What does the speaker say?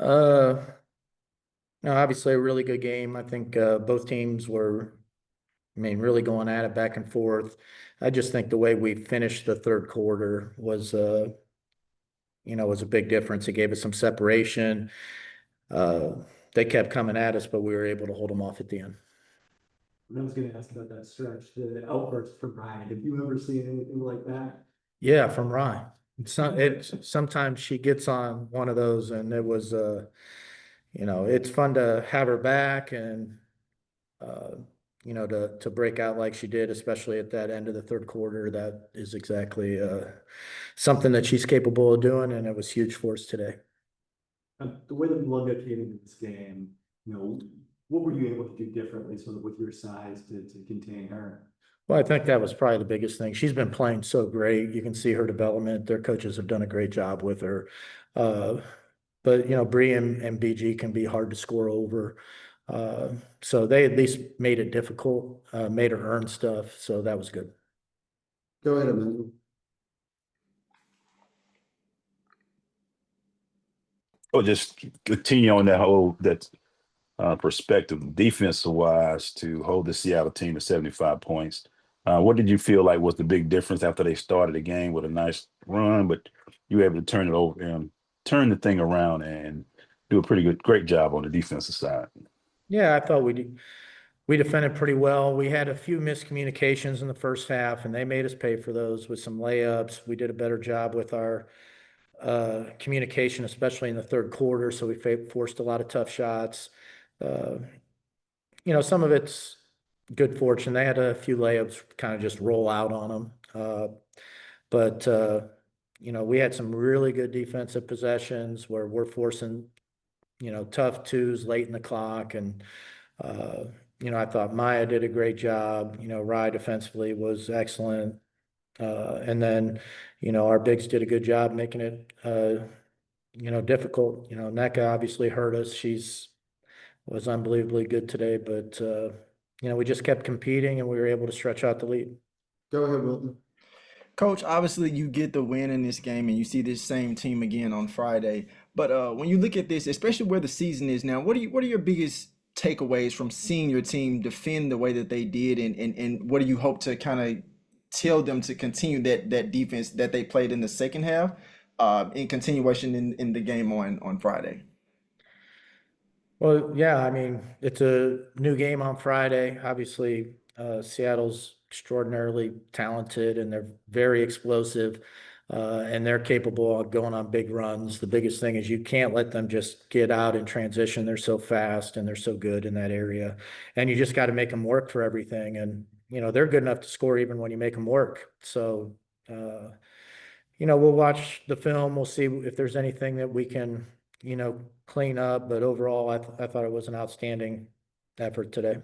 Uh, no, obviously a really good game. I think both teams were, really going at it back and forth. I just think the way we finished the third quarter was a big difference. It gave us some separation. Uh, they kept coming at us, but we were able to hold them off at the end. And I was going to ask about that stretch, the outburst from Ryan. Have you ever seen anything like that? Yeah, from Ryan. Sometimes she gets on one of those, and it was it's fun to have her back and uh, to break out like she did, especially at that end of the third quarter. That is exactly something that she's capable of doing, and it was huge for us today. The way that Lunga came into this game, you know, what were you able to do differently so that with your size to contain her? Well, I think that was probably the biggest thing. She's been playing so great. You can see her development. Their coaches have done a great job with her. Uh, but Bree and BG can be hard to score over. Uh, so they at least made it difficult, made her earn stuff. So that was good. Go ahead, Amanda. Or just continue on that perspective, defensive wise, to hold the Seattle team to 75 points. What did you feel like was the big difference after they started the game with a nice run, but you were able to turn it over and turn the thing around and do a great job on the defensive side? Yeah, I thought we defended pretty well. We had a few miscommunications in the first half, and they made us pay for those with some layups. We did a better job with our communication, especially in the third quarter. So we forced a lot of tough shots. Uh, some of it's good fortune. They had a few layups kind of just roll out on them. But we had some really good defensive possessions where we're forcing, tough twos late in the clock. And, uh, I thought Maya did a great job. Rye defensively was excellent. And then, our bigs did a good job making it, difficult. NECA obviously hurt us. She's was unbelievably good today, but we just kept competing and we were able to stretch out the lead. Go ahead, Wilton. Coach, obviously you get the win in this game and you see this same team again on Friday. But when you look at this, especially where the season is now, what are your biggest takeaways from seeing your team defend the way that they did, and what do you hope to kind of tell them to continue that defense that they played in the second half in continuation in the game on Friday? Well, yeah, it's a new game on Friday. Obviously, Seattle's extraordinarily talented and they're very explosive, and they're capable of going on big runs. The biggest thing is you can't let them just get out in transition. They're so fast and they're so good in that area. And you just got to make them work for everything. And, they're good enough to score even when you make them work. So, we'll watch the film. We'll see if there's anything that we can, clean up. But overall, I thought it was an outstanding effort today.